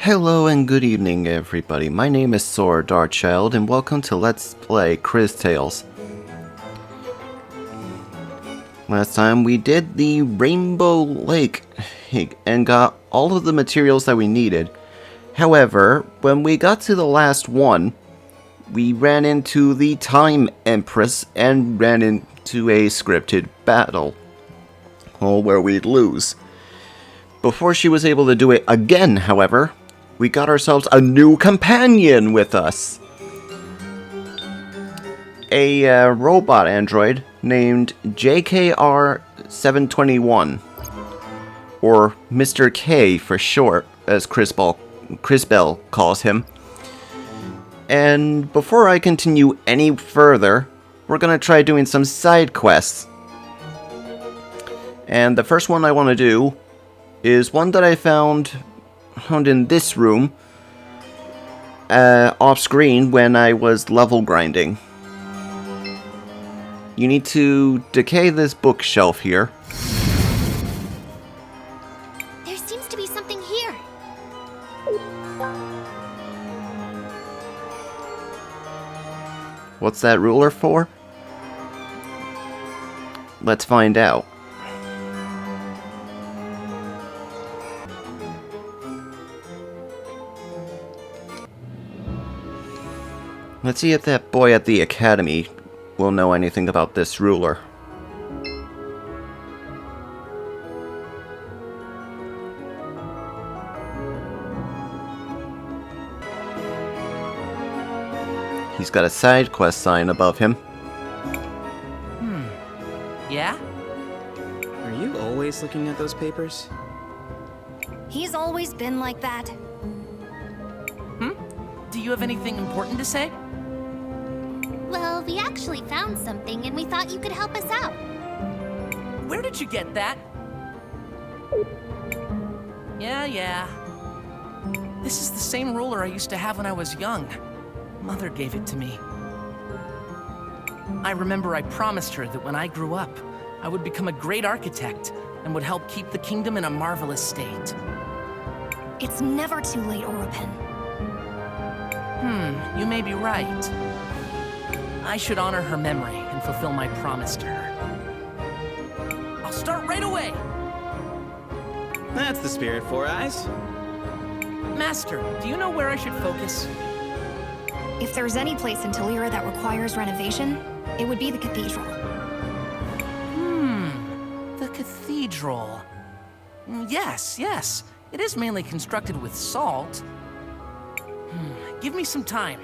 Hello and good evening everybody, my name is Saur, Darkchylde, and welcome to Let's Play Cris Tales. Last time we did the Rainbow Lake and got all of the materials that we needed. However, when we got to the last one, we ran into the Time Empress and ran into a scripted battle, where we'd lose. Before she was able to do it again, however, we got ourselves a new companion with us. A robot android named JKR-721, or Mr. K for short, as Cris Bell calls him. And before I continue any further, we're gonna try doing some side quests. And the first one I want to do is one that I found in this room off screen when I was level grinding. You need to decay this bookshelf here. There seems to be something here. What's that ruler for? Let's find out. Let's see if that boy at the academy will know anything about this ruler. He's got a side quest sign above him. Yeah? Are you always looking at those papers? He's always been like that. Do you have anything important to say? Well, we actually found something and we thought you could help us out. Where did you get that? Yeah. This is the same ruler I used to have when I was young. Mother gave it to me. I remember I promised her that when I grew up, I would become a great architect and would help keep the kingdom in a marvelous state. It's never too late, Oropen. You may be right. I should honor her memory and fulfill my promise to her. I'll start right away! That's the spirit, Four Eyes. Master, do you know where I should focus? If there's any place in Talira that requires renovation, it would be the cathedral. The cathedral. Yes. It is mainly constructed with salt. Give me some time.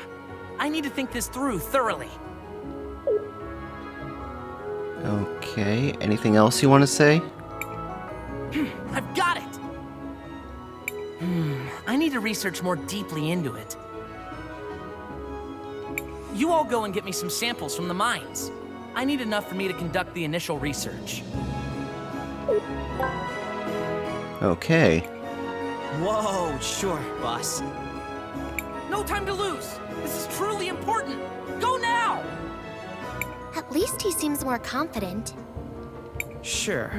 I need to think this through thoroughly. Okay, anything else you want to say? I've got it! I need to research more deeply into it. You all go and get me some samples from the mines. I need enough for me to conduct the initial research. Okay. Whoa, sure, boss. No time to lose! This is truly important! Go now! At least he seems more confident. Sure.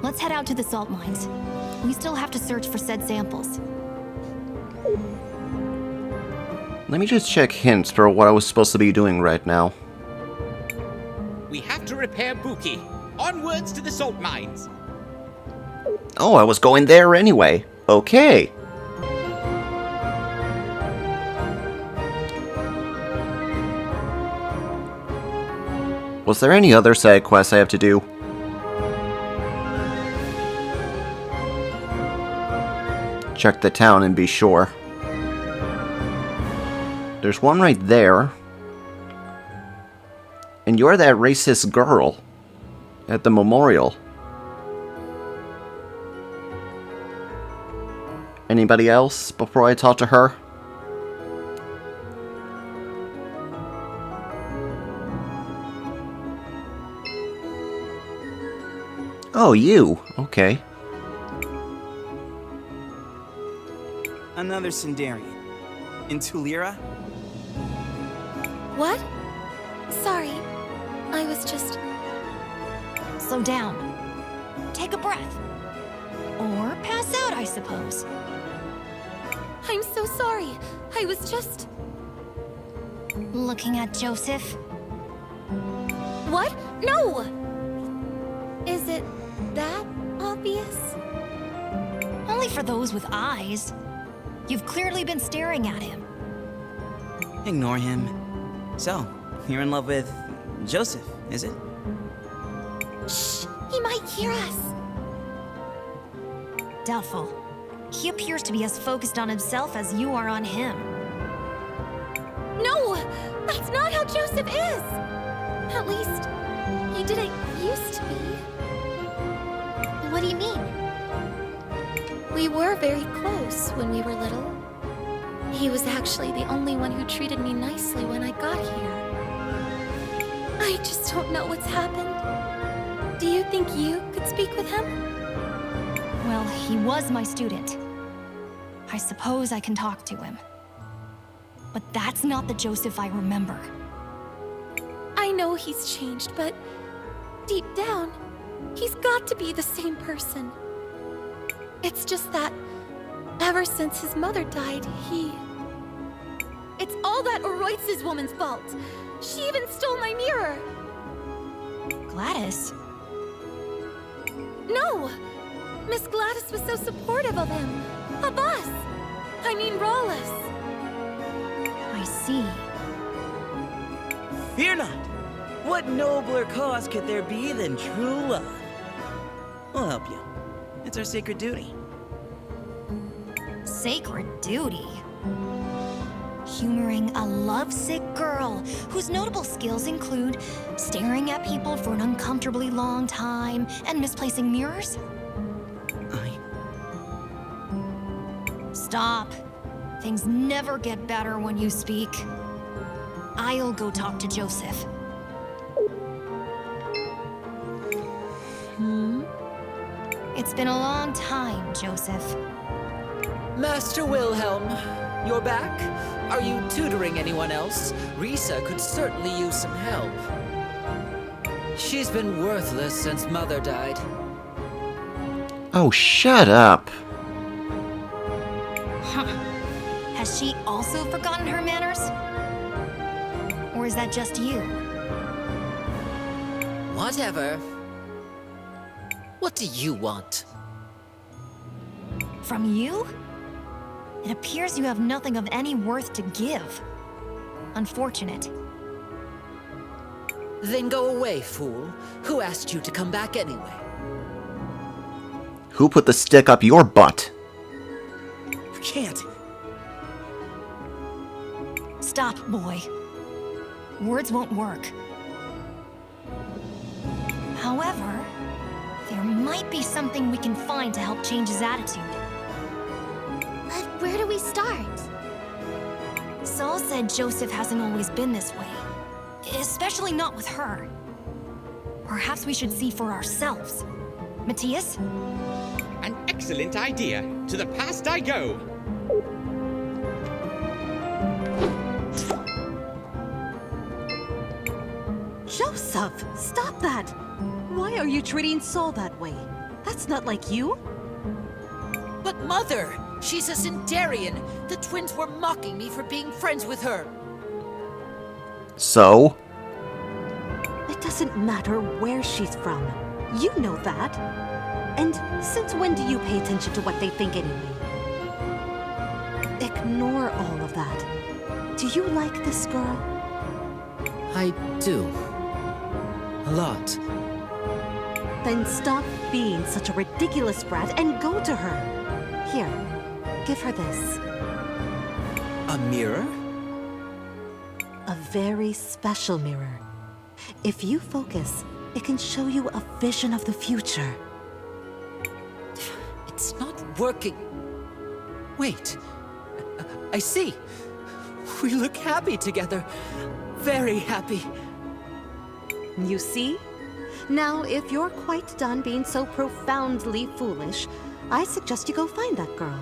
Let's head out to the salt mines. We still have to search for said samples. Let me just check hints for what I was supposed to be doing right now. We have to repair Buki. Onwards to the salt mines. Oh, I was going there anyway. Okay. Was there any other side quests I have to do? Check the town and be sure. There's one right there. And you're that racist girl at the memorial. Anybody else before I talk to her? Oh, you. Okay. Another Sindarian. In Talira? What? Sorry. I was just... Slow down. Take a breath. Or pass out, I suppose. I'm so sorry. I was just... Looking at Joseph? What? No! Is it that obvious? Only for those with eyes. You've clearly been staring at him. Ignore him. So, you're in love with Joseph, is it? Shh! He might hear us. Doubtful. He appears to be as focused on himself as you are on him. No! That's not how Joseph is! At least, he didn't used to be. What do you mean? We were very close when we were little. He was actually the only one who treated me nicely when I got here. I just don't know what's happened. Do you think you could speak with him? Well, he was my student. I suppose I can talk to him. But that's not the Joseph I remember. I know he's changed, but deep down, he's got to be the same person. It's just that ever since his mother died, It's all that Oroitz's woman's fault. She even stole my mirror. Gladys? No! Miss Gladys was so supportive of him. Of us. I mean, Rawless. I see. Fear not! What nobler cause could there be than true love? We'll help you. It's our sacred duty. Sacred duty? Humoring a lovesick girl whose notable skills include staring at people for an uncomfortably long time and misplacing mirrors? Stop. Things never get better when you speak. I'll go talk to Joseph. It's been a long time, Joseph. Master Wilhelm, you're back? Are you tutoring anyone else? Rysa could certainly use some help. She's been worthless since Mother died. Oh, shut up. Has she also forgotten her manners? Or is that just you? Whatever. What do you want? From you? It appears you have nothing of any worth to give. Unfortunate. Then go away, fool. Who asked you to come back anyway? Who put the stick up your butt? You can't. Stop, boy. Words won't work. However, there might be something we can find to help change his attitude. But where do we start? Saul said Joseph hasn't always been this way. Especially not with her. Perhaps we should see for ourselves. Matthias? An excellent idea. To the past I go. Joseph, stop that! Why are you treating Saul that way? That's not like you. But Mother! She's a Centaurian! The twins were mocking me for being friends with her! So? It doesn't matter where she's from. You know that. And since when do you pay attention to what they think anyway? Ignore all of that. Do you like this girl? I do. A lot. Then stop being such a ridiculous brat and go to her. Here, give her this. A mirror? A very special mirror. If you focus, it can show you a vision of the future. It's not working. Wait. I see. We look happy together. Very happy. You see? Now, if you're quite done being so profoundly foolish, I suggest you go find that girl.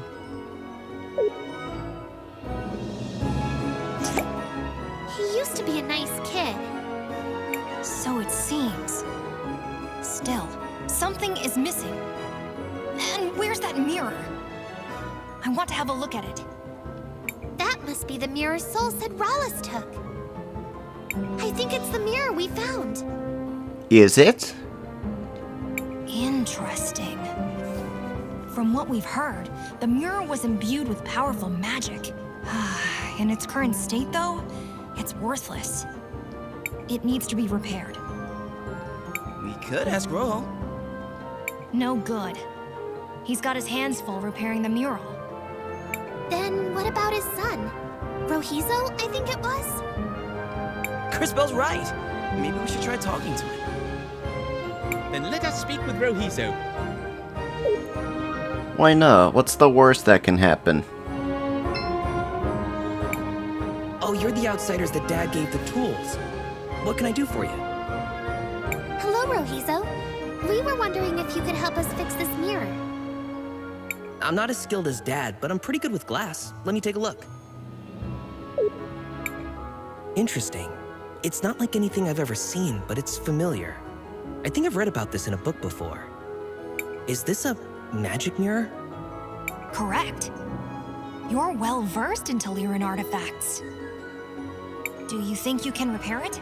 He used to be a nice kid. So it seems. Still, something is missing. And where's that mirror? I want to have a look at it. Must be the mirror Soul said Rallis took. I think it's the mirror we found. Is it? Interesting. From what we've heard, the mirror was imbued with powerful magic. In its current state, though, it's worthless. It needs to be repaired. We could ask Rojo. No good. He's got his hands full repairing the mural. Then what about his son? Rohizo, I think it was? Crispel's right. Maybe we should try talking to him. Then let us speak with Rohizo. Why not? What's the worst that can happen? Oh, you're the outsiders that Dad gave the tools. What can I do for you? Hello, Rohizo. We were wondering if you could help us fix this mirror. I'm not as skilled as Dad, but I'm pretty good with glass. Let me take a look. Interesting. It's not like anything I've ever seen, but it's familiar. I think I've read about this in a book before. Is this a magic mirror? Correct. You're well versed in Lyran artifacts. Do you think you can repair it?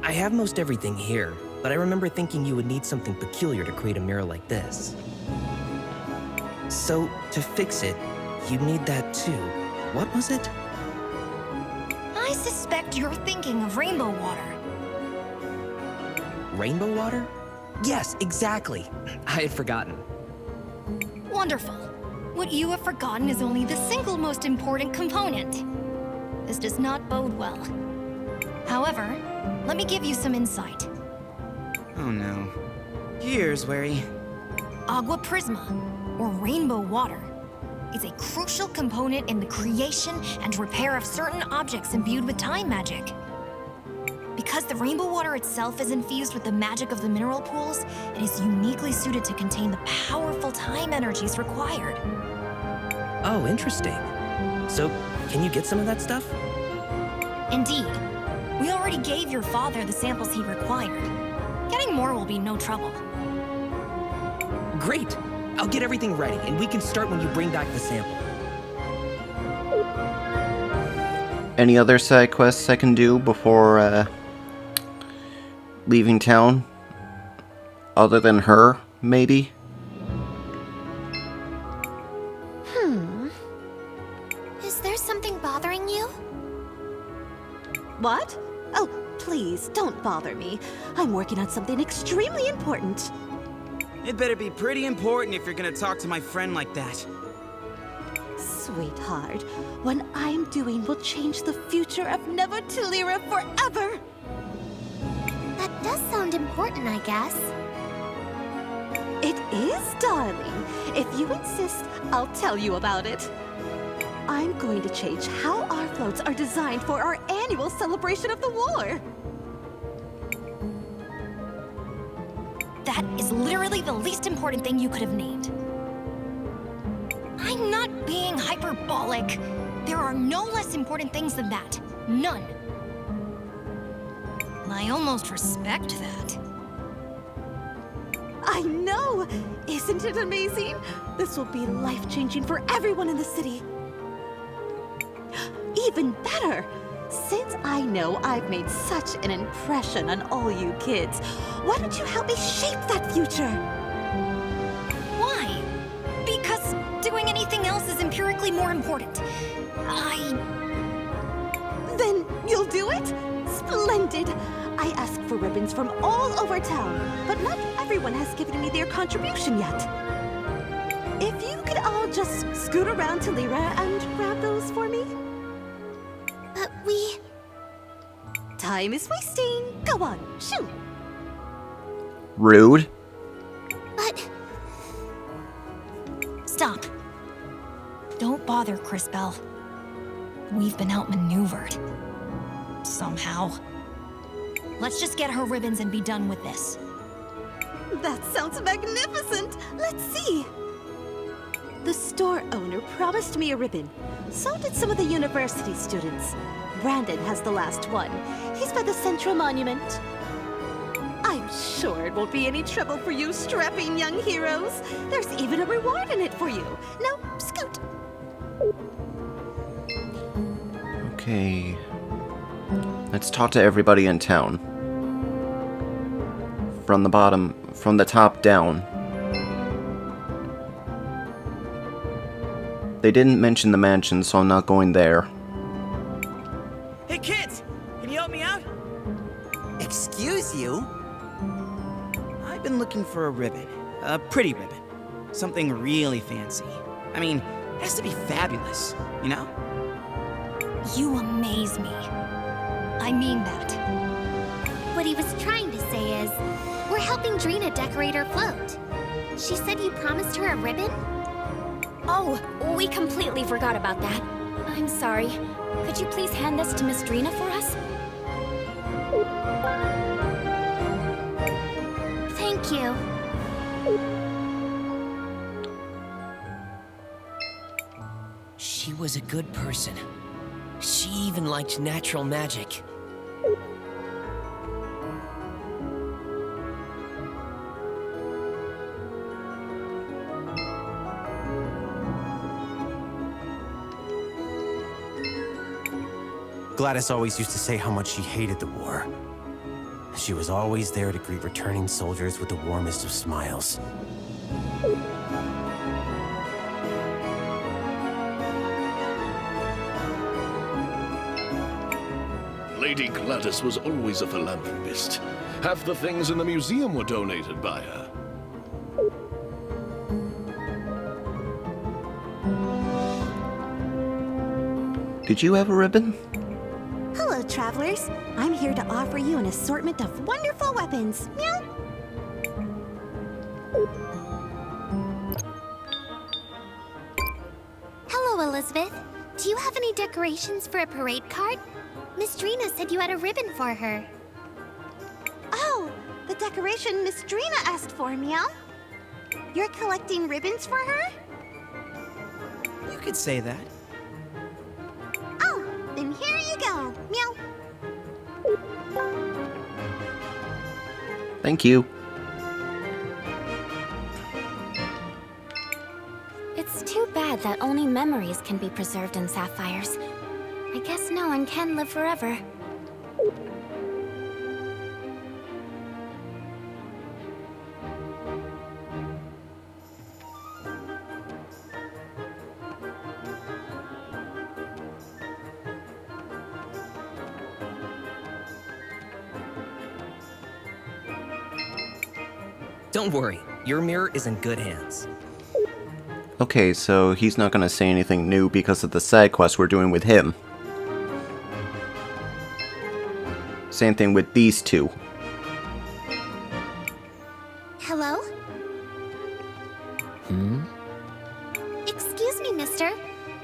I have most everything here, but I remember thinking you would need something peculiar to create a mirror like this. So, to fix it, you'd need that too. What was it? I suspect you're thinking of rainbow water. Rainbow water? Yes, exactly. I had forgotten. Wonderful. What you have forgotten is only the single most important component. This does not bode well. However, let me give you some insight. Oh no. Here's wary. Agua Prisma, or rainbow water, is a crucial component in the creation and repair of certain objects imbued with time magic. Because the rainbow water itself is infused with the magic of the mineral pools, it is uniquely suited to contain the powerful time energies required. Oh, interesting. So, can you get some of that stuff? Indeed. We already gave your father the samples he required. Getting more will be no trouble. Great! I'll get everything ready, and we can start when you bring back the sample. Any other side quests I can do before leaving town? Other than her, maybe? Is there something bothering you? What? Oh, please, don't bother me. I'm working on something extremely important. It better be pretty important if you're gonna talk to my friend like that. Sweetheart, what I'm doing will change the future of Nevertillera forever! That does sound important, I guess. It is, darling. If you insist, I'll tell you about it. I'm going to change how our floats are designed for our annual celebration of the war. That is literally the least important thing you could have named. I'm not being hyperbolic. There are no less important things than that. None. I almost respect that. I know! Isn't it amazing? This will be life-changing for everyone in the city. Even better! Since I know I've made such an impression on all you kids, why don't you help me shape that future? Why? Because doing anything else is empirically more important. Then you'll do it? Splendid! I asked for ribbons from all over town, but not everyone has given me their contribution yet. If you could all just scoot around to Lyra and grab those for me? But we... Time is wasting. Go on, shoot! Rude. But... Stop. Don't bother, Crispel. We've been outmaneuvered. Somehow. Let's just get her ribbons and be done with this. That sounds magnificent! Let's see! The store owner promised me a ribbon. So did some of the university students. Brandon has the last one. He's by the Central Monument. I'm sure it won't be any trouble for you strapping young heroes. There's even a reward in it for you. Now, scoot. Okay. Let's talk to everybody in town. From the top down. They didn't mention the mansion, so I'm not going there. Hey kids! Can you help me out? Excuse you? I've been looking for a ribbon. A pretty ribbon. Something really fancy. I mean, it has to be fabulous, you know? You amaze me. I mean that. What he was trying to say is, we're helping Drina decorate her float. She said you promised her a ribbon? Oh, we completely forgot about that. I'm sorry. Could you please hand this to Miss Drina for us? Thank you. She was a good person. She even liked natural magic. Gladys always used to say how much she hated the war. She was always there to greet returning soldiers with the warmest of smiles. Lady Gladys was always a philanthropist. Half the things in the museum were donated by her. Did you have a ribbon? Hello, travelers. I'm here to offer you an assortment of wonderful weapons. Meow. Hello, Elizabeth. Do you have any decorations for a parade cart? Miss Drina said you had a ribbon for her. Oh, the decoration Miss Drina asked for, Meow. You're collecting ribbons for her? You could say that. Oh, then here you go. Meow. Thank you. It's too bad that only memories can be preserved in sapphires. I guess no one can live forever. Don't worry, your mirror is in good hands. Okay, so he's not gonna say anything new because of the side quest we're doing with him. Same thing with these two. Hello? Excuse me, mister.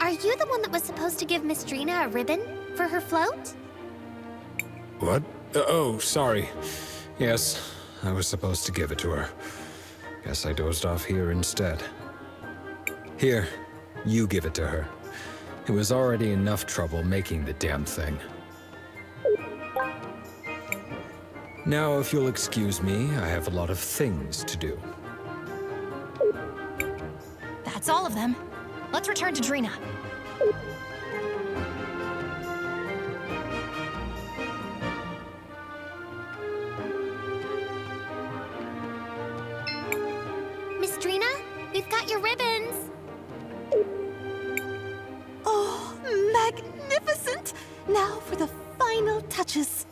Are you the one that was supposed to give Miss Drina a ribbon for her float? What? Oh, sorry. Yes, I was supposed to give it to her. Guess I dozed off here instead. Here, you give it to her. It was already enough trouble making the damn thing. Now, if you'll excuse me, I have a lot of things to do. That's all of them. Let's return to Drina. Miss Drina, we've got your ribbons. Oh, magnificent! Now for the final touches.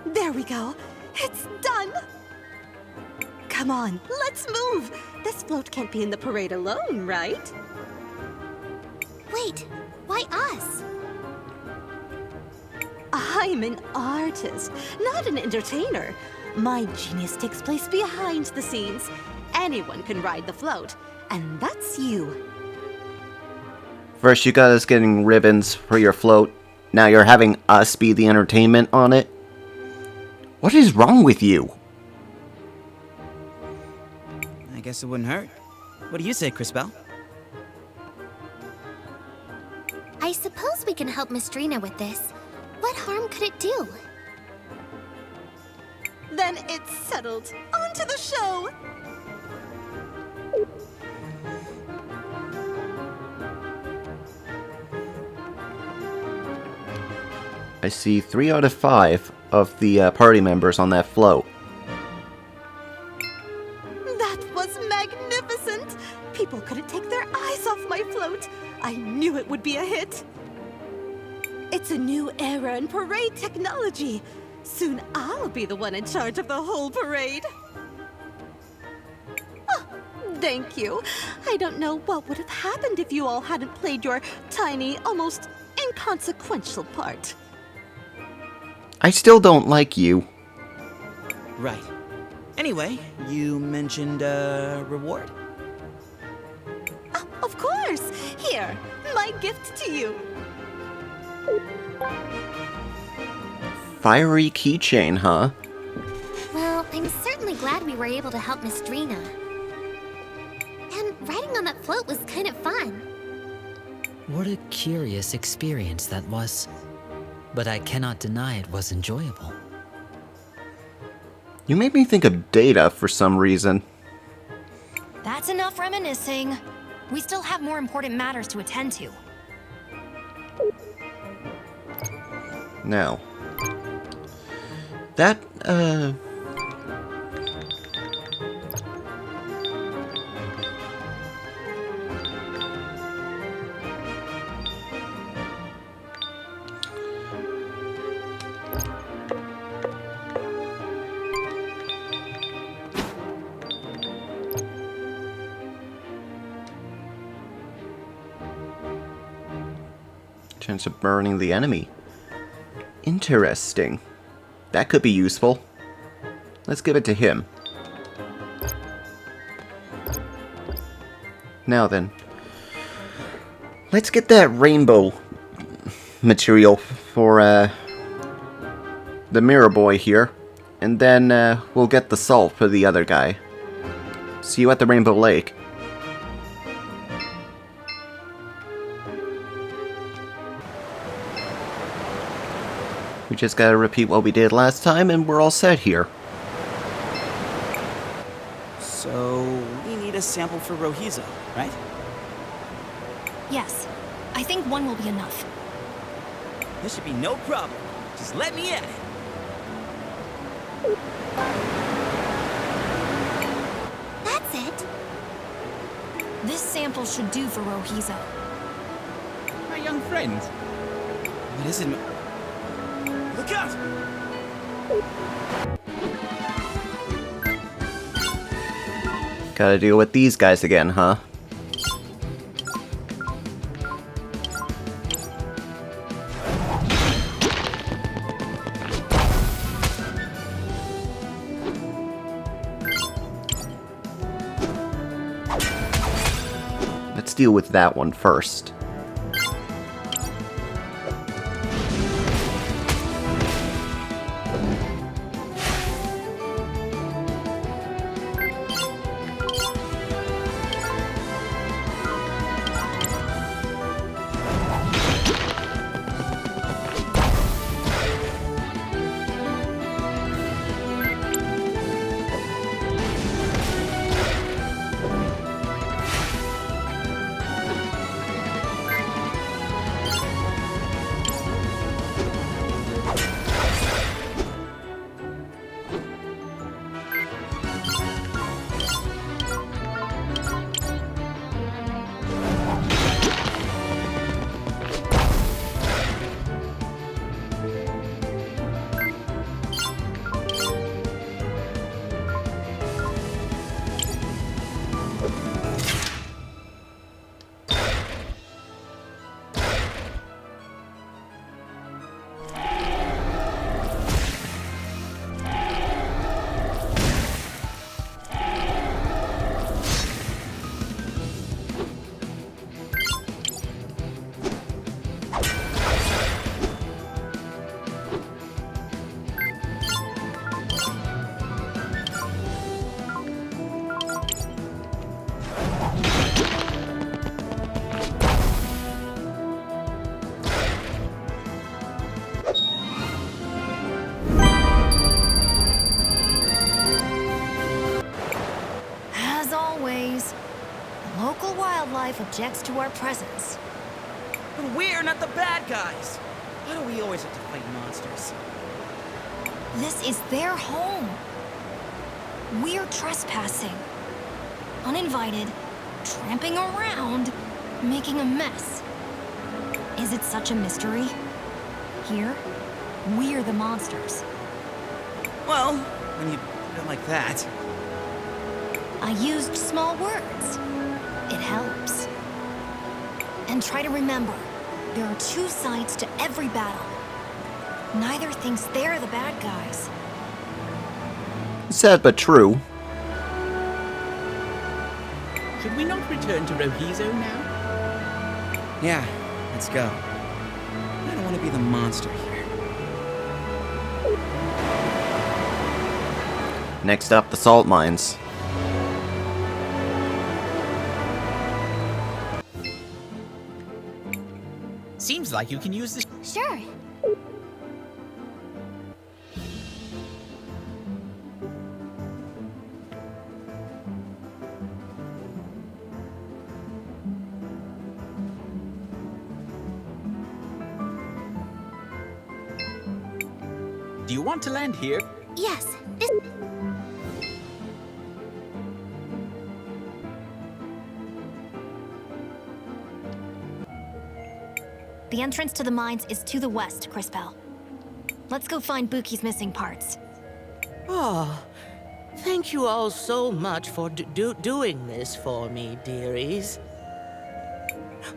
There we go. It's done! Come on, let's move! This float can't be in the parade alone, right? Wait, why us? I'm an artist, not an entertainer. My genius takes place behind the scenes. Anyone can ride the float, and that's you. First you got us getting ribbons for your float, now you're having us be the entertainment on it? What is wrong with you? I guess it wouldn't hurt. What do you say, Cris Belle? I suppose we can help Miss Drina with this. What harm could it do? Then it's settled. On to the show! I see 3 out of 5 of the party members on that float. That was magnificent! People couldn't take their eyes off my float. I knew it would be a hit. It's a new era in parade technology. Soon I'll be the one in charge of the whole parade. Oh, thank you. I don't know what would have happened if you all hadn't played your tiny, almost inconsequential part. I still don't like you. Right. Anyway, you mentioned reward? Oh, of course! Here, my gift to you. Fiery keychain, huh? Well, I'm certainly glad we were able to help Miss Drina. And riding on that float was kind of fun. What a curious experience that was. But I cannot deny it was enjoyable. You made me think of Data for some reason. That's enough reminiscing. We still have more important matters to attend to. Now, that, chance of burning the enemy. Interesting. That could be useful. Let's give it to him. Now then. Let's get that rainbow material for the mirror boy here. And then we'll get the salt for the other guy. See you at the Rainbow Lake. We just gotta repeat what we did last time and we're all set here. So, we need a sample for Rohizo, right? Yes, I think one will be enough. This should be no problem. Just let me at it. That's it. This sample should do for Rohizo. My young friend. What is it? Look out! Gotta deal with these guys again, huh? Let's deal with that one first. Local wildlife objects to our presence. But we're not the bad guys. Why do we always have to fight monsters. This is their home. We're trespassing. Uninvited, tramping around, making a mess. Is it such a mystery? Here, we're the monsters. Well, when you put it like that. I used small words. It helps. And try to remember, there are two sides to every battle. Neither thinks they're the bad guys. Sad but true. Should we not return to Rohizo now? Yeah, let's go. I don't want to be the monster here. Next up, the salt mines. Seems like you can use this. Sure. Do you want to land here? Yes, this... The entrance to the mines is to the west, Crispell. Let's go find Buki's missing parts. Oh, thank you all so much for doing this for me, dearies.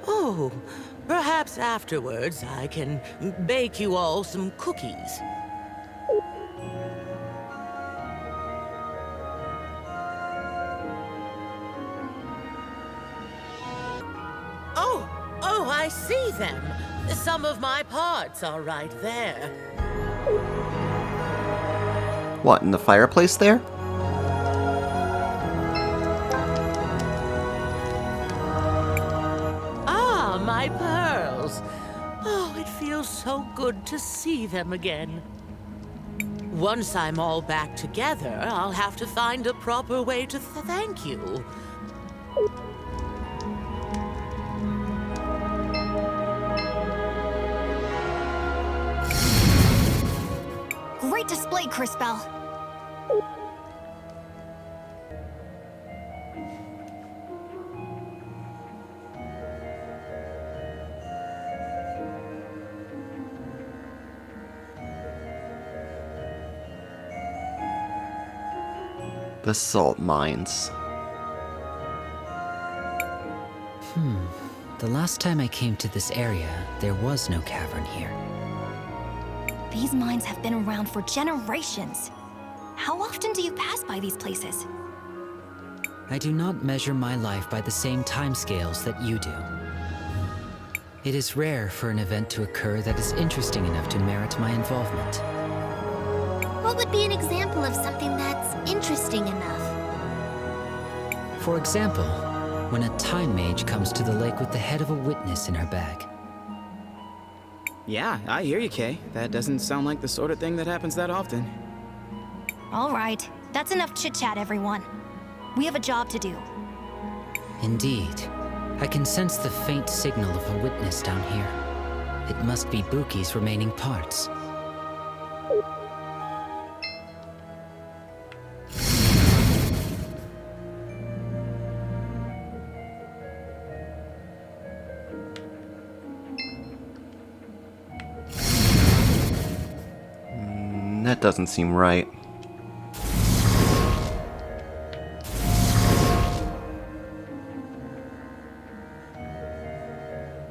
Oh, perhaps afterwards I can bake you all some cookies. Oh, I see them. Some of my parts are right there. What, in the fireplace there? Ah, my pearls. Oh, it feels so good to see them again. Once I'm all back together, I'll have to find a proper way to thank you. Great display, Crispell. The salt mines. The last time I came to this area, there was no cavern here. These mines have been around for generations. How often do you pass by these places? I do not measure my life by the same timescales that you do. It is rare for an event to occur that is interesting enough to merit my involvement. What would be an example of something that's interesting enough? For example, when a time mage comes to the lake with the head of a witness in her bag. Yeah, I hear you, Kay. That doesn't sound like the sort of thing that happens that often. All right, that's enough chit-chat, everyone. We have a job to do. Indeed. I can sense the faint signal of a witness down here. It must be Buki's remaining parts. That doesn't seem right.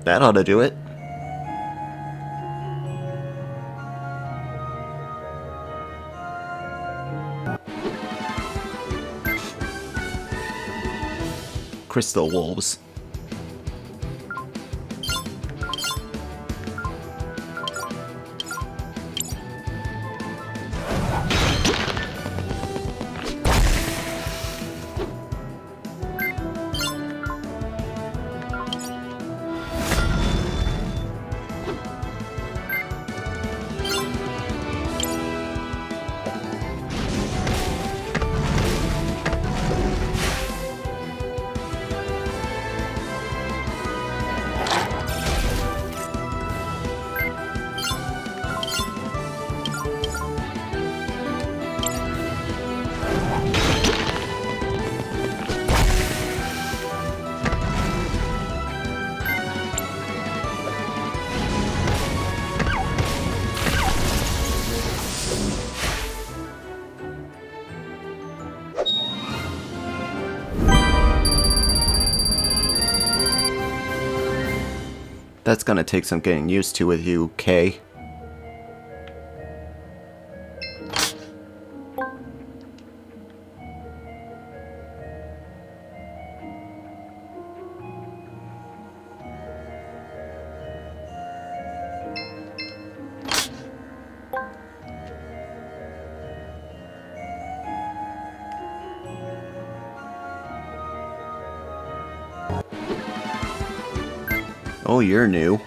That ought to do it. Crystal wolves. That's gonna take some getting used to with you, Kay. Oh, you're new.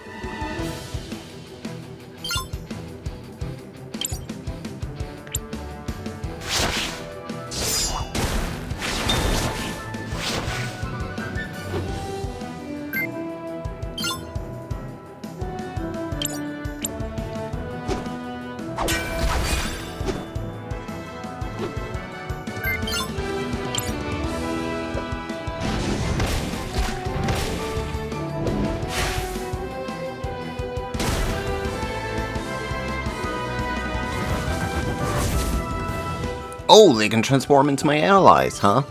Oh, they can transform into my allies, huh?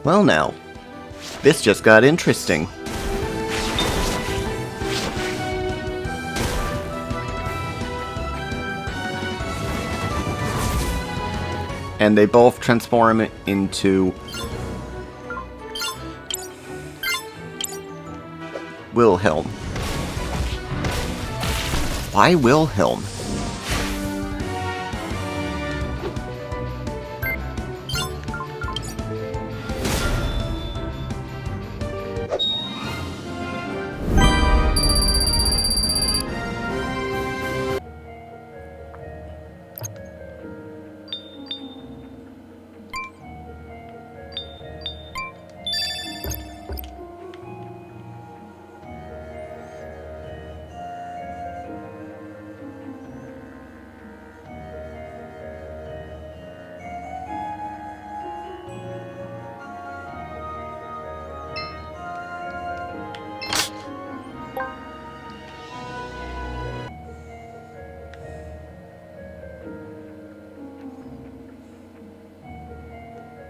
Well now, this just got interesting. And they both transform into Wilhelm. Why Wilhelm?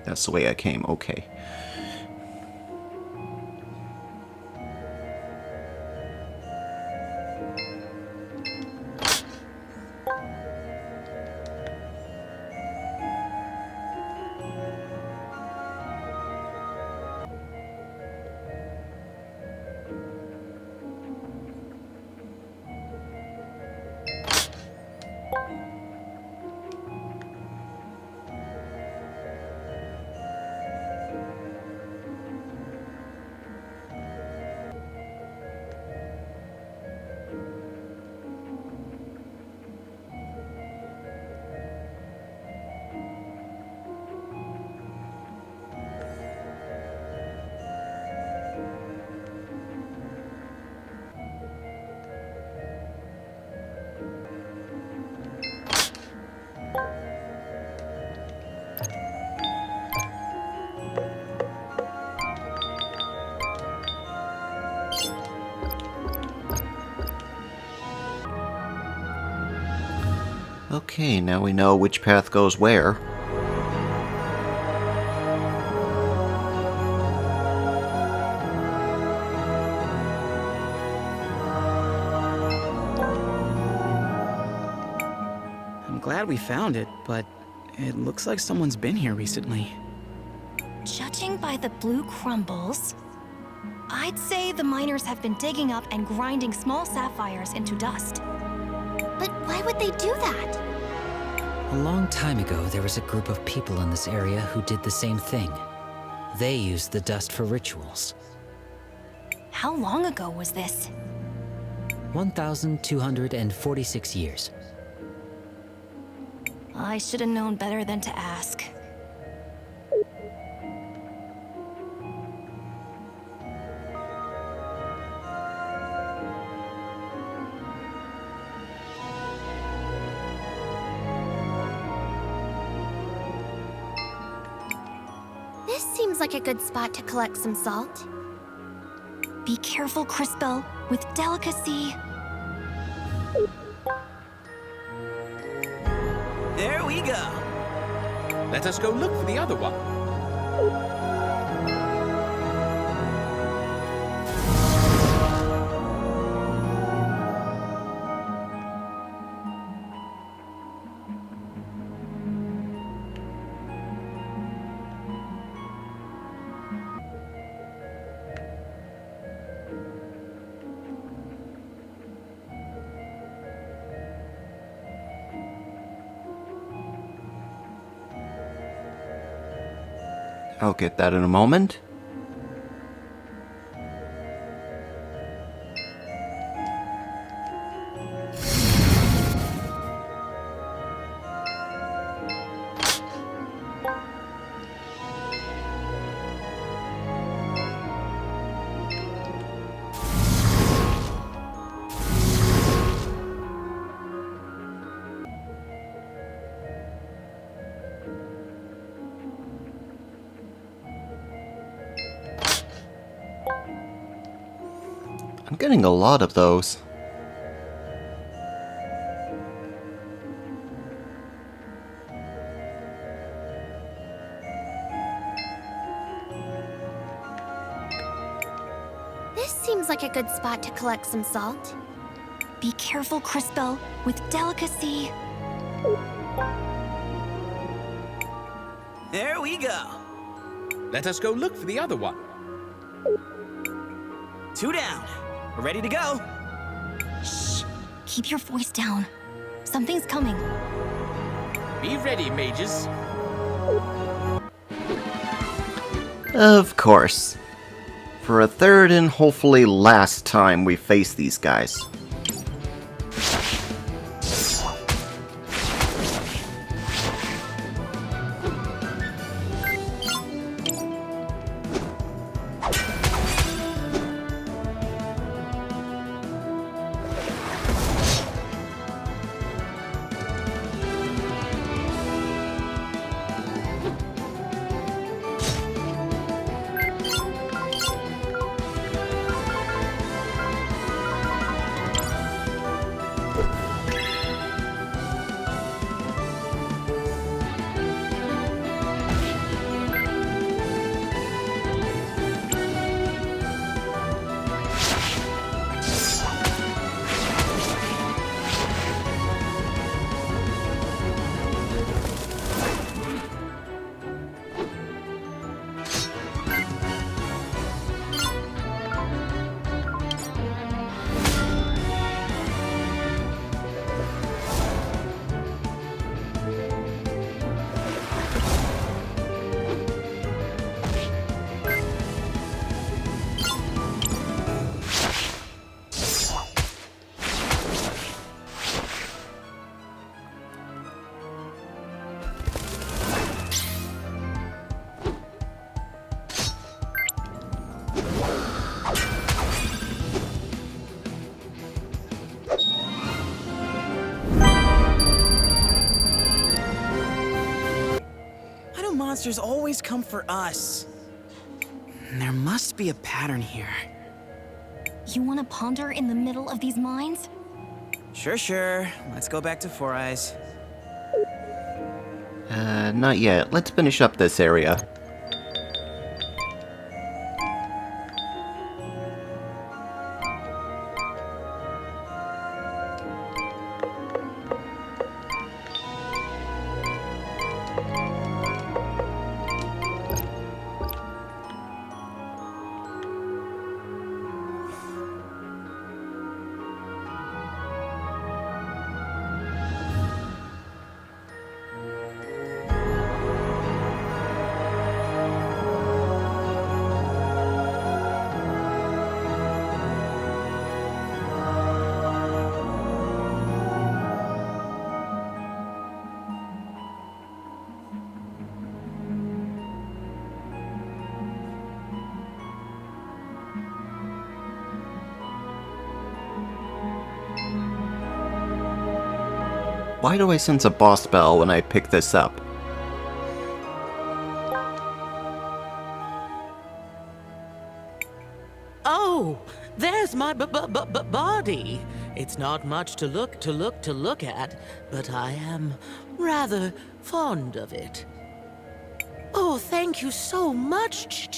That's the way I came, okay. Okay, now we know which path goes where. I'm glad we found it, but it looks like someone's been here recently. Judging by the blue crumbles, I'd say the miners have been digging up and grinding small sapphires into dust. But why would they do that? A long time ago, there was a group of people in this area who did the same thing. They used the dust for rituals. How long ago was this? 1,246 years. I should have known better than to ask. This seems like a good spot to collect some salt. Be careful, Crispo, with delicacy. There we go. Let us go look for the other one. I'll get that in a moment. I'm getting a lot of those. This seems like a good spot to collect some salt. Be careful, Crisbell, with delicacy. There we go. Let us go look for the other one. 2 down. We're ready to go. Shh. Keep your voice down. Something's coming. Be ready, mages. Of course. For a third and hopefully last time we face these guys. Monsters always come for us. There must be a pattern here. You want to ponder in the middle of these mines? Sure. Let's go back to Four Eyes. Not yet. Let's finish up this area. Why do I sense a boss bell when I pick this up? Oh, there's my body. It's not much to look at, but I am rather fond of it. Oh, thank you so much,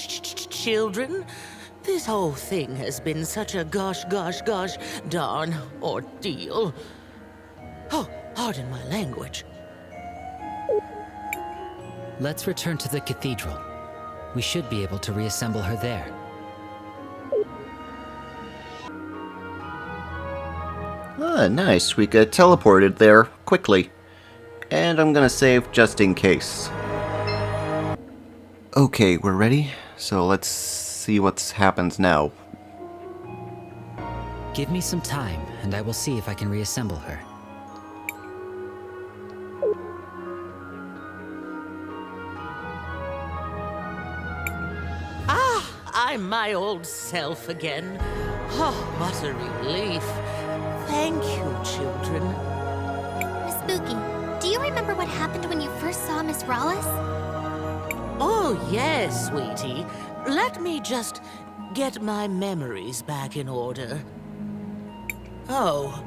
children. This whole thing has been such a gosh darn ordeal. Oh, pardon my language. Let's return to the cathedral. We should be able to reassemble her there. Ah, nice. We got teleported there quickly. And I'm gonna save just in case. Okay, we're ready. So let's see what happens now. Give me some time, and I will see if I can reassemble her. I'm my old self again. Oh, what a relief. Thank you, children. Miss Spooky, do you remember what happened when you first saw Miss Rawless? Oh, yes, sweetie. Let me just get my memories back in order. Oh.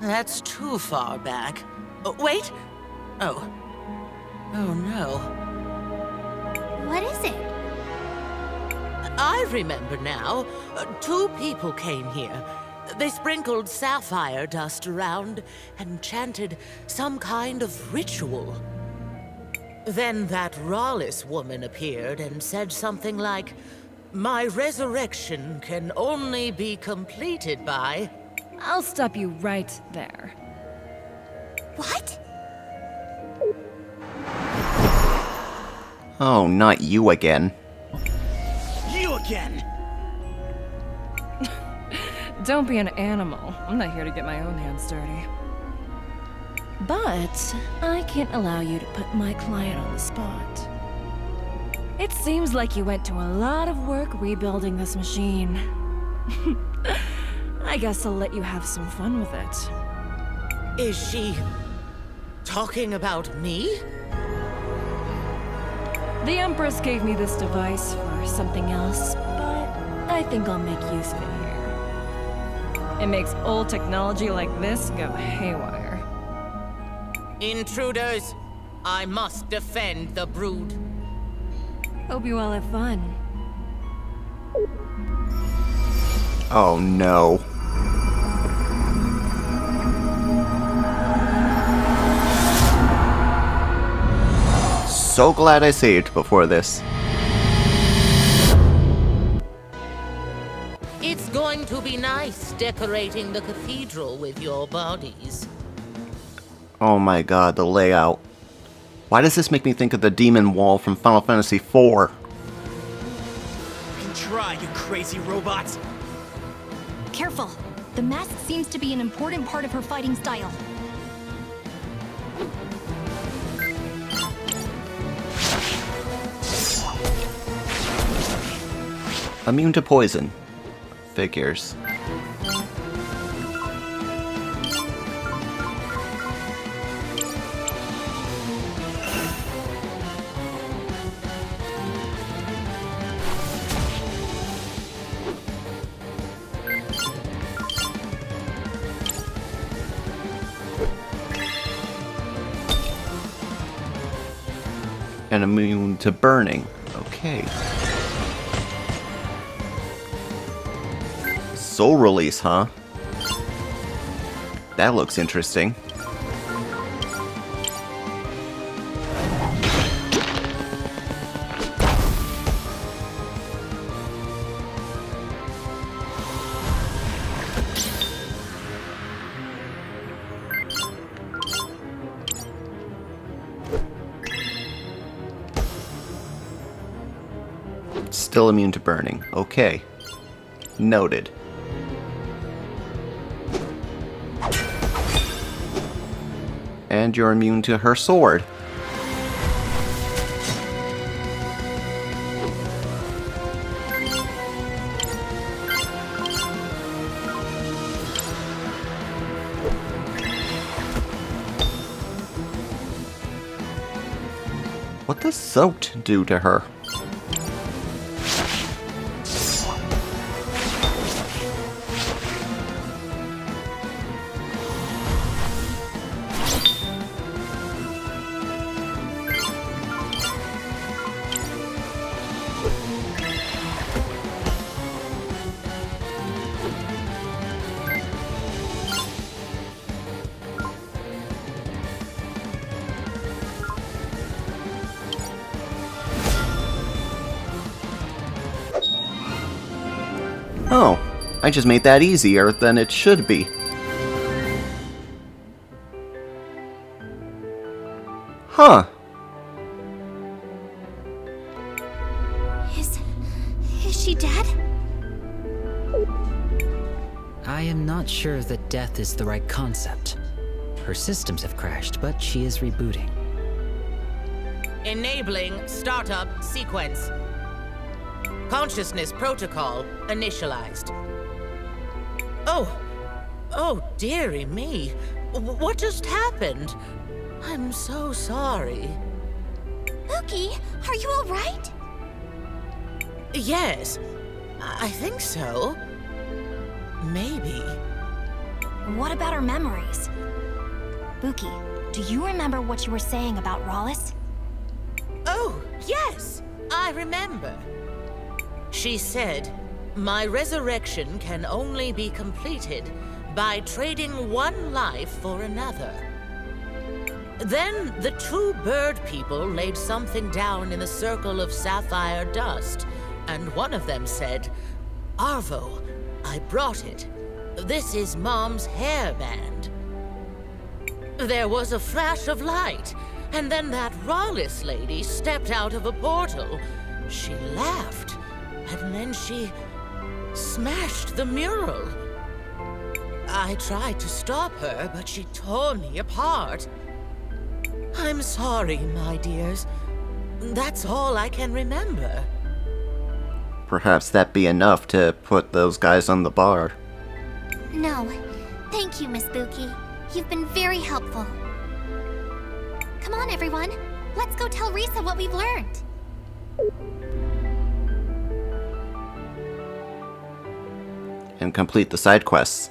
That's too far back. Oh, wait. Oh. Oh, no. What is it? I remember now. Two people came here. They sprinkled sapphire dust around and chanted some kind of ritual. Then that Rawless woman appeared and said something like, "My resurrection can only be completed by..." I'll stop you right there. What? Oh, not you again. You again! Don't be an animal. I'm not here to get my own hands dirty. But I can't allow you to put my client on the spot. It seems like you went to a lot of work rebuilding this machine. I guess I'll let you have some fun with it. Is she talking about me? The Empress gave me this device for something else, but I think I'll make use of it here. It makes old technology like this go haywire. Intruders! I must defend the brood. Hope you all have fun. Oh no. So glad I saved before this. It's going to be nice decorating the cathedral with your bodies. Oh my god, the layout. Why does this make me think of the demon wall from Final Fantasy IV? You can try, you crazy robots! Careful. The mask seems to be an important part of her fighting style. Immune to poison. Figures. And immune to burning. Okay. Soul release, huh? That looks interesting. Still immune to burning. Okay. Noted. And you're immune to her sword. What does soaked do to her? Oh, I just made that easier than it should be. Huh. not sure that death is the right concept. Her systems have crashed, but she is rebooting. Enabling startup sequence. Consciousness protocol initialized. Oh, dearie me. What just happened? I'm so sorry. Buki, are you all right? Yes, I think so. Maybe. What about her memories? Buki, do you remember what you were saying about Rallis? Oh, yes, I remember. She said, my resurrection can only be completed by trading one life for another. Then the two bird people laid something down in the circle of sapphire dust, and one of them said, Arvo, I brought it. This is Mom's hairband. There was a flash of light, and then that Rallis lady stepped out of a portal. She laughed, and then she smashed the mural. I tried to stop her, but she tore me apart. I'm sorry, my dears. That's all I can remember. Perhaps that be enough to put those guys on the bar. No. Thank you, Miss Buki. You've been very helpful. Come on, everyone. Let's go tell Rysa what we've learned. And complete the side quests.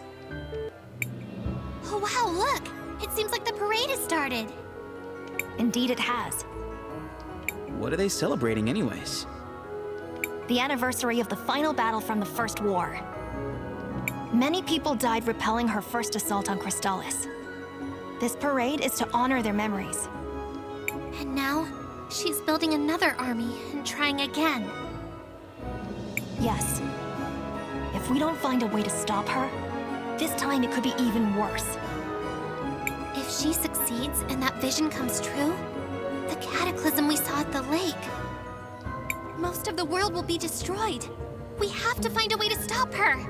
Oh, wow, look! It seems like the parade has started. Indeed it has. What are they celebrating anyways? The anniversary of the final battle from the First War. Many people died repelling her first assault on Crystallis. This parade is to honor their memories. And now, she's building another army and trying again. Yes. If we don't find a way to stop her, this time it could be even worse. If she succeeds and that vision comes true, the cataclysm we saw at the lake, most of the world will be destroyed. We have to find a way to stop her.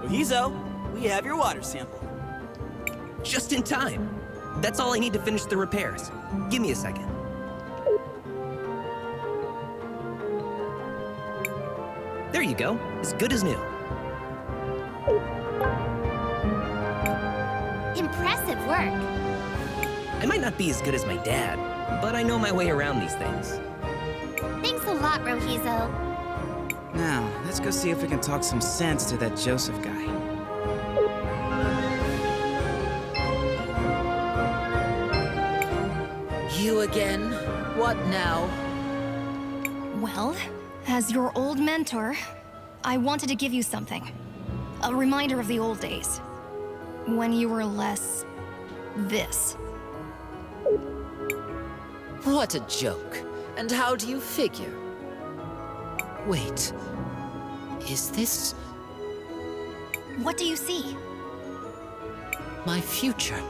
Ohizo, we have your water sample. Just in time. That's all I need to finish the repairs. Give me a second. There you go. As good as new. Impressive work. I might not be as good as my dad, but I know my way around these things. Thanks a lot, Rohizo. Now, let's go see if we can talk some sense to that Joseph guy. You again? What now? Well, as your old mentor, I wanted to give you something. A reminder of the old days. When you were less... this. What a joke. And how do you figure? Wait. Is this... What do you see? my future?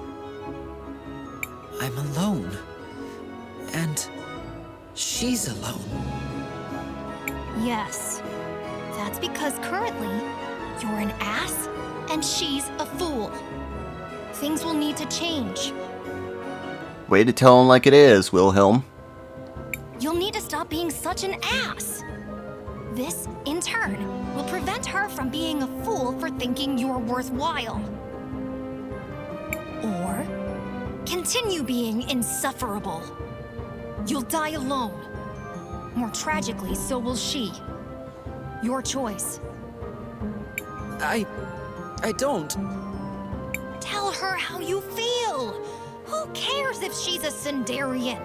I'm alone. And she's alone. Yes. That's because currently, you're an ass and she's a fool. Things will need to change. Way to tell him like it is, Wilhelm. You'll need to stop being such an ass. This, in turn, will prevent her from being a fool for thinking you're worthwhile. Or continue being insufferable. You'll die alone. More tragically, so will she. Your choice. I don't. Tell her how you feel. Who cares if she's a Sindarian?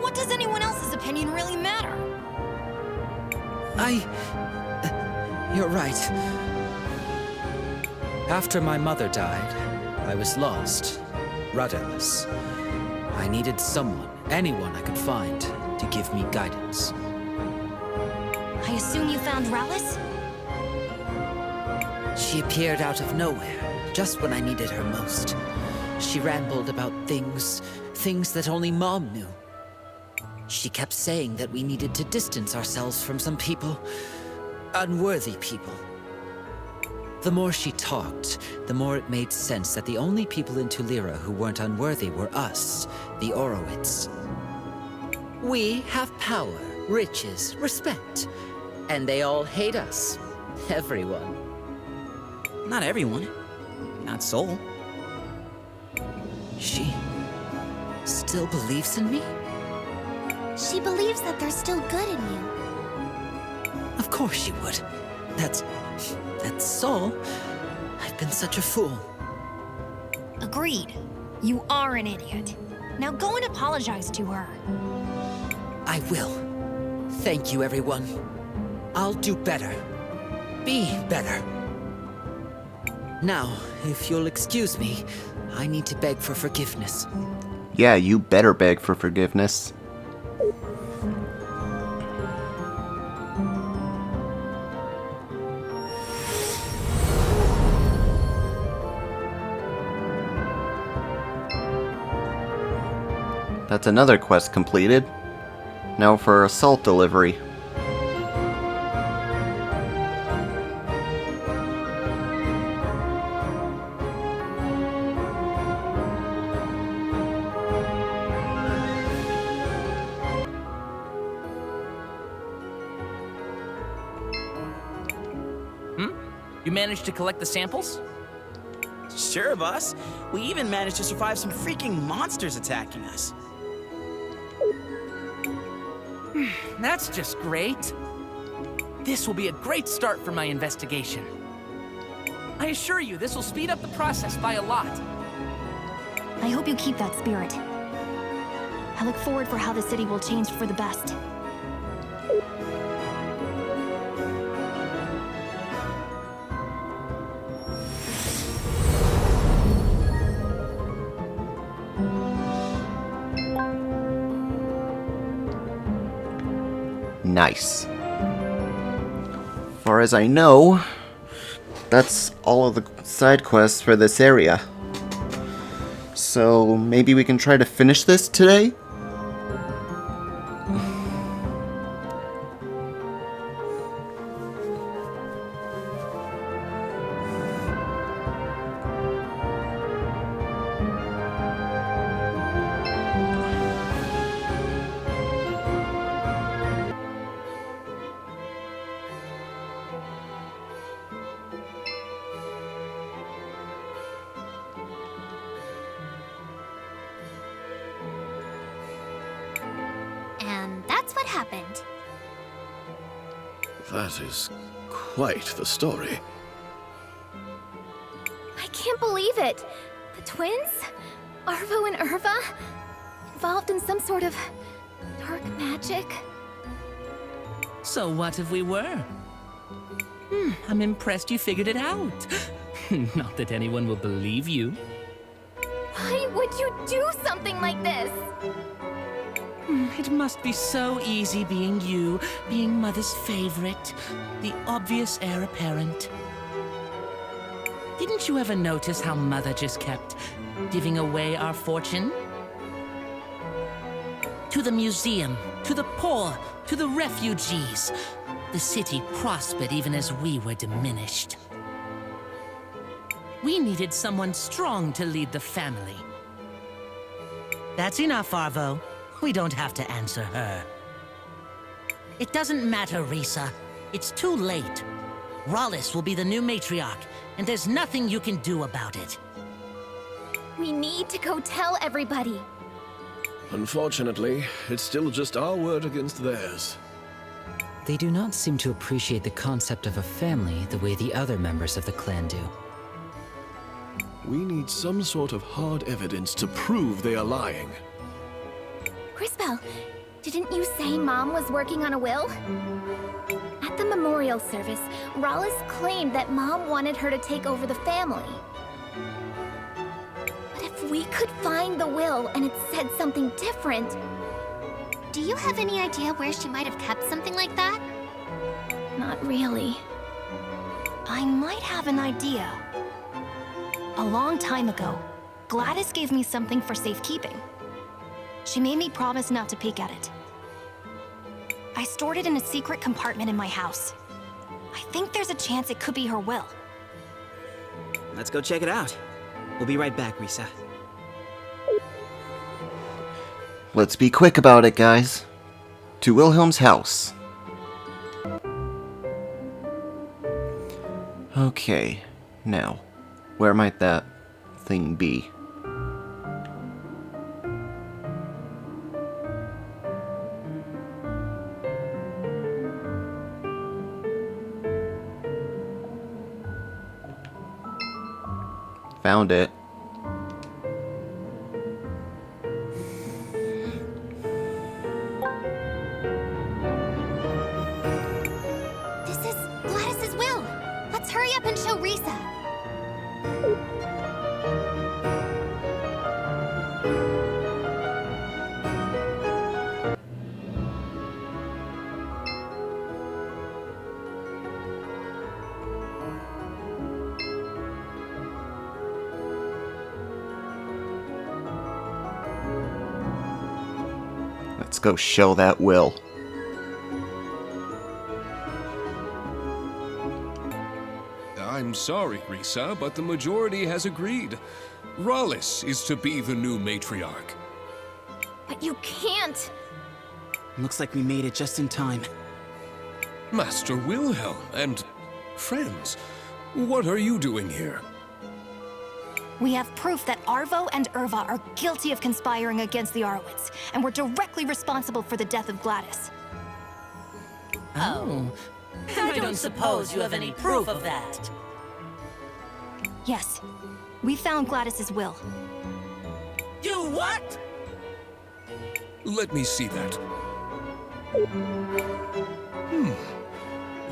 What does anyone else's opinion really matter? You're right. After my mother died, I was lost, rudderless. I needed someone, anyone I could find, to give me guidance. I assume you found Rallis? She appeared out of nowhere, just when I needed her most. She rambled about things that only Mom knew. She kept saying that we needed to distance ourselves from some people, unworthy people. The more she talked, the more it made sense that the only people in Tulira who weren't unworthy were us, the Orowitz. We have power, riches, respect, and they all hate us. Everyone. Not everyone. Not Soul. She still believes in me? She believes that there's still good in you. Of course she would. That's Soul. I've been such a fool. Agreed. You are an idiot. Now go and apologize to her. I will. Thank you, everyone. I'll do better. Be better. Now, if you'll excuse me, I need to beg for forgiveness. Yeah, you better beg for forgiveness. That's another quest completed. Now for assault delivery. You managed to collect the samples? Sure, boss. We even managed to survive some freaking monsters attacking us. That's just great. This will be a great start for my investigation. I assure you, this will speed up the process by a lot. I hope you keep that spirit. I look forward for how the city will change for the best. Nice. Far as I know, that's all of the side quests for this area. So maybe we can try to finish this today? And that's what happened. That is quite the story. I can't believe it. The twins? Arvo and Irva? Involved in some sort of dark magic? So what if we were? I'm impressed you figured it out. Not that anyone will believe you. Why would you do something like this? It must be so easy being you, being Mother's favorite, the obvious heir apparent. Didn't you ever notice how Mother just kept giving away our fortune? To the museum, to the poor, to the refugees. The city prospered even as we were diminished. We needed someone strong to lead the family. That's enough, Arvo. We don't have to answer her. It doesn't matter, Rysa. It's too late. Rallis will be the new matriarch, and there's nothing you can do about it. We need to go tell everybody. Unfortunately, it's still just our word against theirs. They do not seem to appreciate the concept of a family the way the other members of the clan do. We need some sort of hard evidence to prove they are lying. Crispell, didn't you say Mom was working on a will? At the memorial service, Rallis claimed that Mom wanted her to take over the family. But if we could find the will and it said something different... Do you have any idea where she might have kept something like that? Not really. I might have an idea. A long time ago, Gladys gave me something for safekeeping. She made me promise not to peek at it. I stored it in a secret compartment in my house. I think there's a chance it could be her will. Let's go check it out. We'll be right back, Rysa. Let's be quick about it, guys. To Wilhelm's house. Okay, now, where might that thing be? Found it. This is Gladys's will. Let's hurry up and show Rysa. Let's go show that will. I'm sorry, Rysa, but the majority has agreed. Rallis is to be the new matriarch. But you can't! Looks like we made it just in time. Master Wilhelm and friends, what are you doing here? We have proof that Arvo and Irva are guilty of conspiring against the Arwitz, and were directly responsible for the death of Gladys. Oh. I don't suppose you have any proof of that. Yes. We found Gladys's will. You what? Let me see that.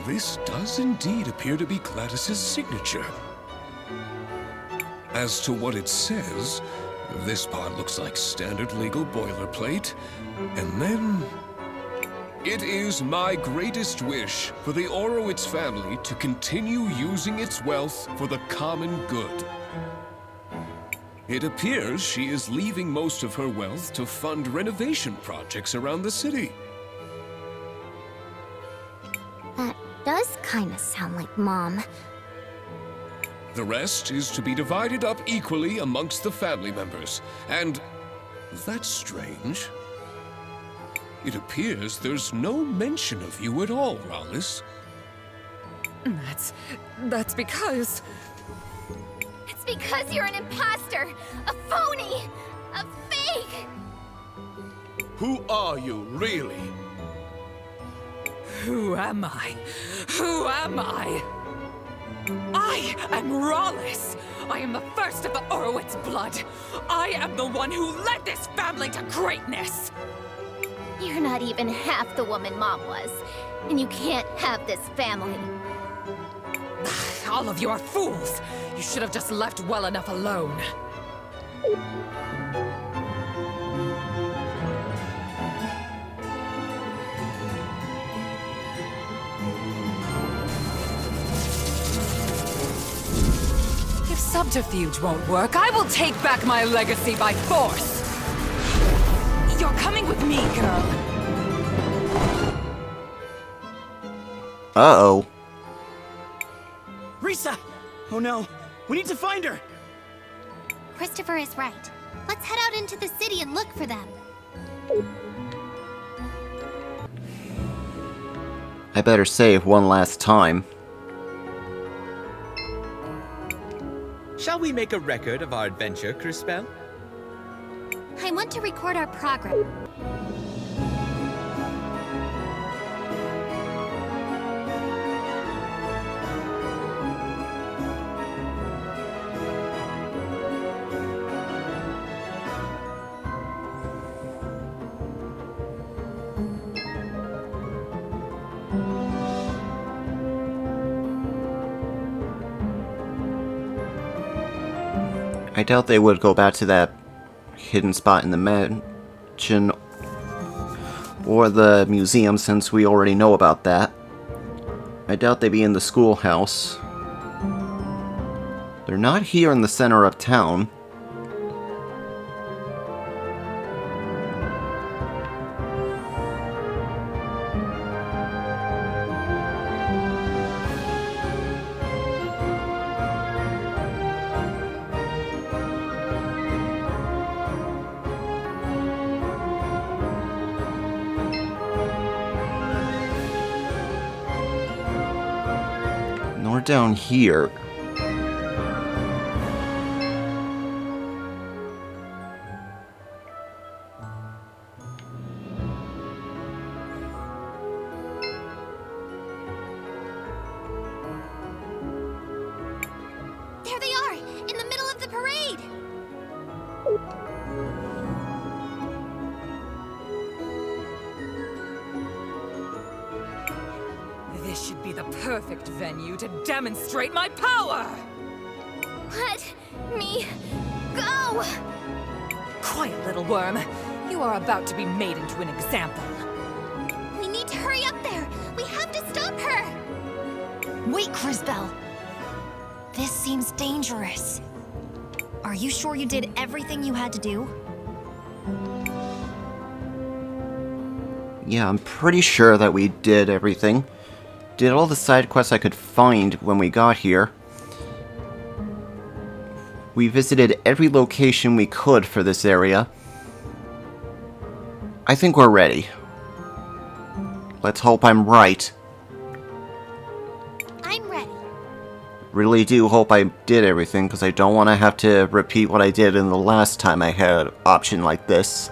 This does indeed appear to be Gladys's signature. As to what it says, this part looks like standard legal boilerplate, and then... It is my greatest wish for the Orowitz family to continue using its wealth for the common good. It appears she is leaving most of her wealth to fund renovation projects around the city. That does kind of sound like Mom. The rest is to be divided up equally amongst the family members. And that's strange. It appears there's no mention of you at all, Rallis. That's because... It's because you're an imposter, a phony, a fake! Who are you, really? Who am I? Who am I? I am Rallis! I am the first of the Orowitz blood! I am the one who led this family to greatness! You're not even half the woman Mom was, and you can't have this family. All of you are fools! You should have just left well enough alone. If subterfuge won't work, I will take back my legacy by force! You're coming with me, girl. Uh-oh. Rysa! Oh no, we need to find her! Christopher is right. Let's head out into the city and look for them. I better save one last time. Shall we make a record of our adventure, Crispell? I want to record our progress. I doubt they would go back to that hidden spot in the mansion or the museum, since we already know about that. I doubt they'd be in the schoolhouse. They're not here in the center of town. down here. There they are, in the middle of the parade! This should be the perfect venue to demonstrate my power! Let me go! Quiet, little worm. You are about to be made into an example. We need to hurry up there! We have to stop her! Wait, Crisbell. This seems dangerous. Are you sure you did everything you had to do? Yeah, I'm pretty sure that we did everything. Did all the side quests I could find when we got here. We visited every location we could for this area. I think we're ready. Let's hope I'm right. I'm ready. Really do hope I did everything, because I don't want to have to repeat what I did in the last time I had an option like this.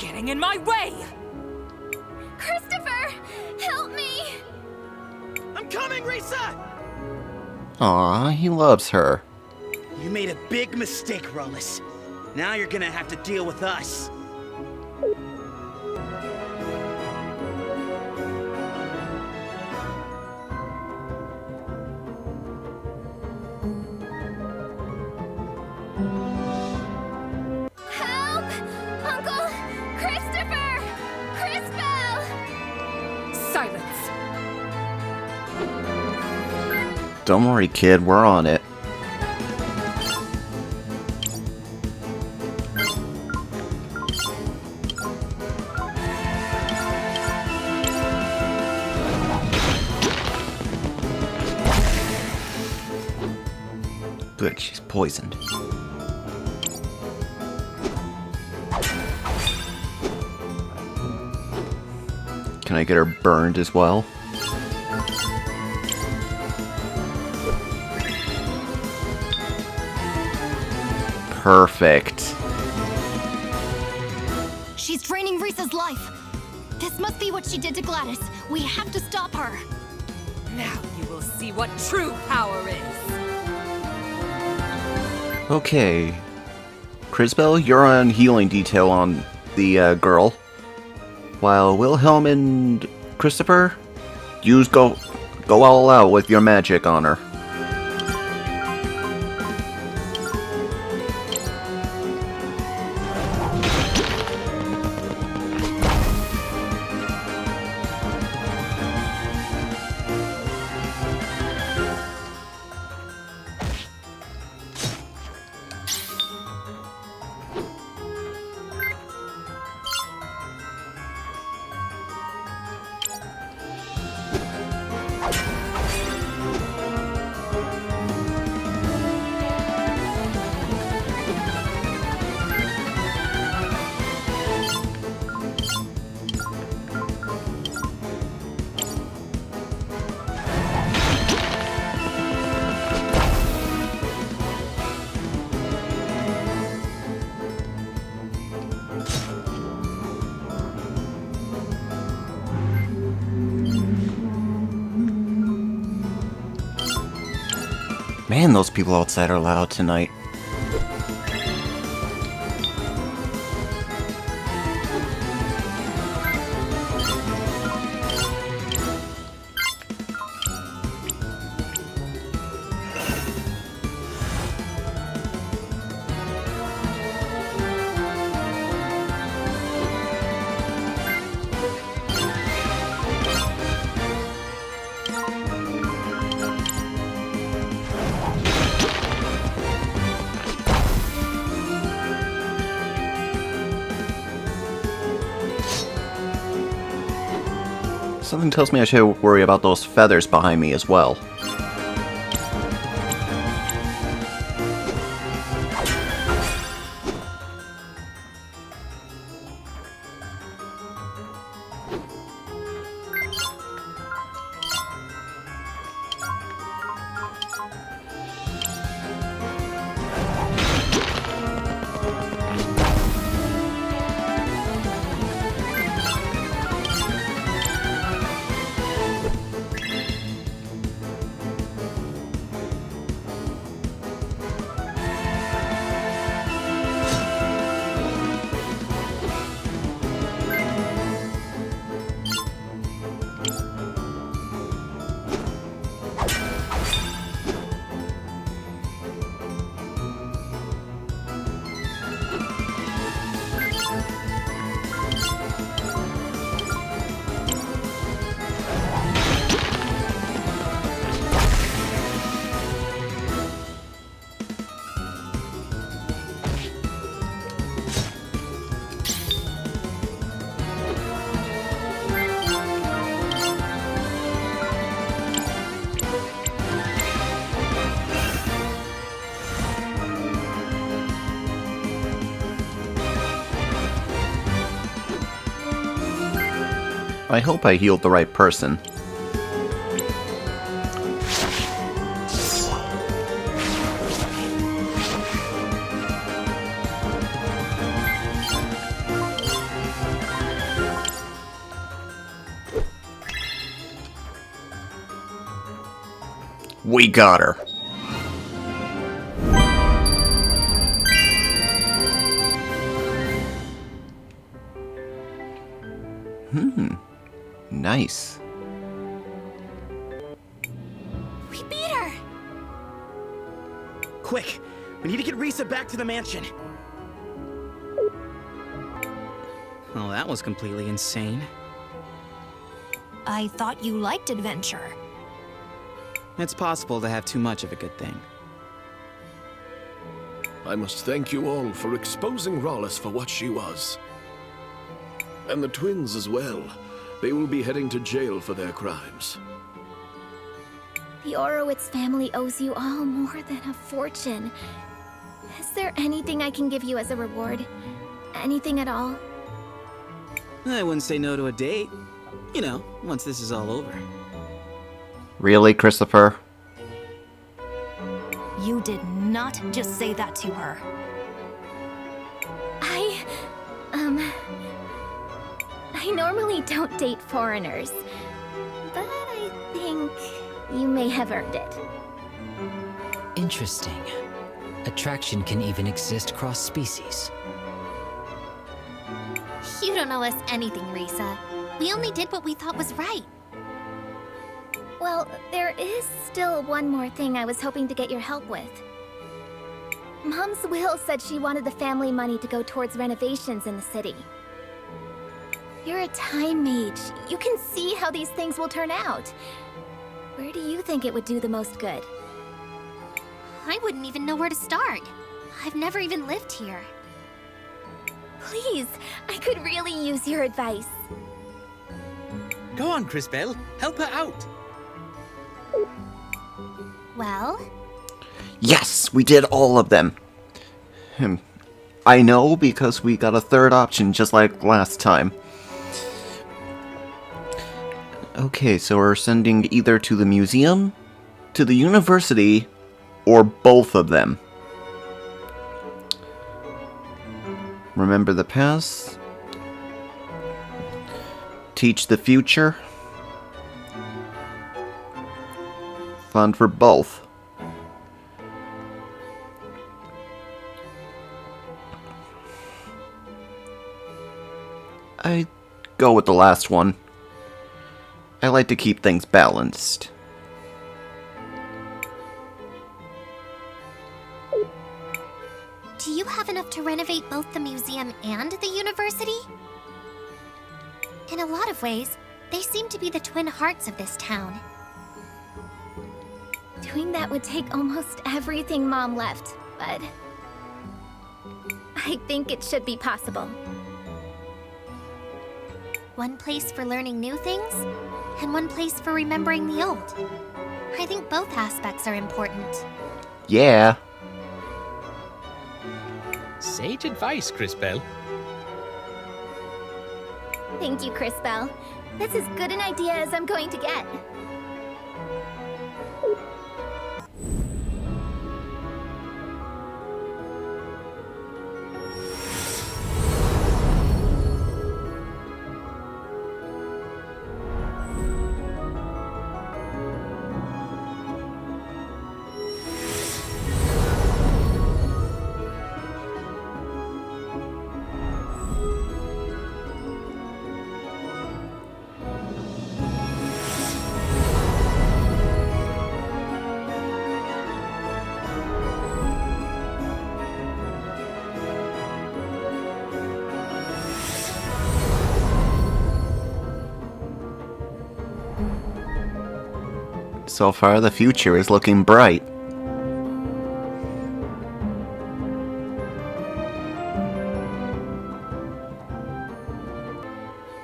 Getting in my way! Christopher! Help me! I'm coming, Rysa! Aw, he loves her. You made a big mistake, Rollis. Now you're gonna have to deal with us. Don't worry, kid, we're on it. Good, she's poisoned. Can I get her burned as well? Perfect. She's draining Rysa's life. This must be what she did to Gladys. We have to stop her. Now you will see what true power is. Okay. Crisbell, you're on healing detail on the girl. While Wilhelm and Christopher, you go all out with your magic on her. Man, those people outside are loud tonight. Something tells me I should worry about those feathers behind me as well. I hope I healed the right person. We got her. Nice. We beat her! Quick! We need to get Rysa back to the mansion. Well, that was completely insane. I thought you liked adventure. It's possible to have too much of a good thing. I must thank you all for exposing Rawless for what she was. And the twins as well. They will be heading to jail for their crimes. The Orowitz family owes you all more than a fortune. Is there anything I can give you as a reward? Anything at all? I wouldn't say no to a date. You know, once this is all over. Really, Christopher? You did not just say that to her. I normally don't date foreigners, but I think you may have earned it. Interesting. Attraction can even exist cross-species. You don't owe us anything, Rysa. We only did what we thought was right. Well, there is still one more thing I was hoping to get your help with. Mom's will said she wanted the family money to go towards renovations in the city. You're a time mage. You can see how these things will turn out. Where do you think it would do the most good? I wouldn't even know where to start. I've never even lived here. Please, I could really use your advice. Go on, Cris Belle. Help her out. Well? Yes, we did all of them. I know because we got a third option just like last time. Okay, so we're sending either to the museum, to the university, or both of them. Remember the past. Teach the future. Fun for both. I go with the last one. I like to keep things balanced. Do you have enough to renovate both the museum and the university? In a lot of ways, they seem to be the twin hearts of this town. Doing that would take almost everything Mom left, but I think it should be possible. One place for learning new things, and one place for remembering the old. I think both aspects are important. Yeah. Sage advice, Cris Belle. Thank you, Cris Belle. That's as good an idea as I'm going to get. So far, the future is looking bright.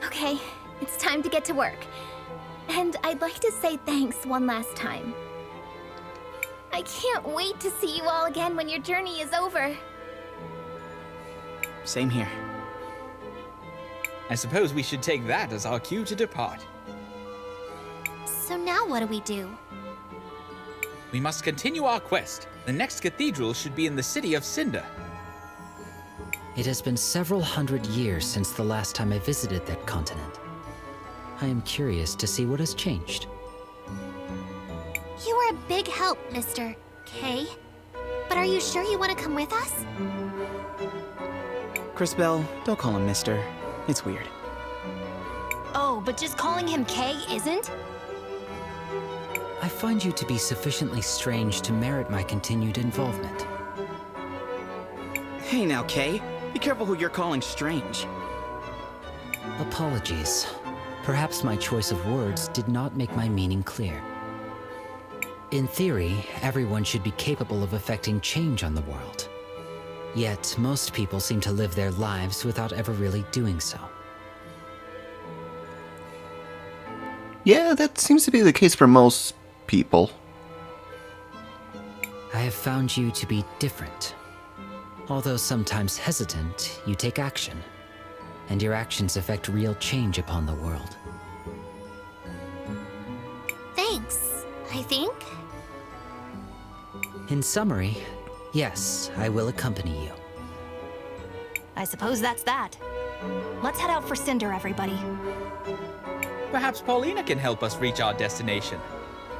Okay, it's time to get to work. And I'd like to say thanks one last time. I can't wait to see you all again when your journey is over. Same here. I suppose we should take that as our cue to depart. So now what do we do? We must continue our quest. The next cathedral should be in the city of Cinder. It has been several hundred years since the last time I visited that continent. I am curious to see what has changed. You were a big help, Mr. K. But are you sure you want to come with us? Cris Belle, don't call him Mister. It's weird. Oh, but just calling him K isn't? I find you to be sufficiently strange to merit my continued involvement. Hey now, Kay. Be careful who you're calling strange. Apologies. Perhaps my choice of words did not make my meaning clear. In theory, everyone should be capable of effecting change on the world. Yet, most people seem to live their lives without ever really doing so. Yeah, that seems to be the case for most people. I have found you to be different. Although sometimes hesitant, you take action. And your actions affect real change upon the world. Thanks, I think. In summary, yes, I will accompany you. I suppose that's that. Let's head out for Cinder, everybody. Perhaps Paulina can help us reach our destination.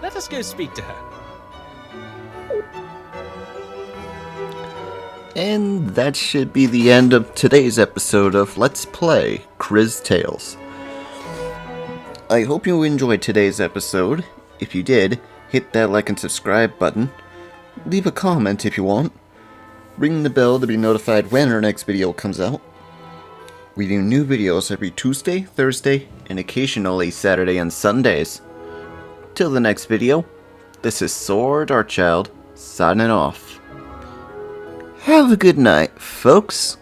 Let us go speak to her. And that should be the end of today's episode of Let's Play Cris Tales. I hope you enjoyed today's episode. If you did, hit that like and subscribe button. Leave a comment if you want. Ring the bell to be notified when our next video comes out. We do new videos every Tuesday, Thursday, and occasionally Saturday and Sundays. Till the next video, this is Saur Darkchylde, signing off. Have a good night, folks.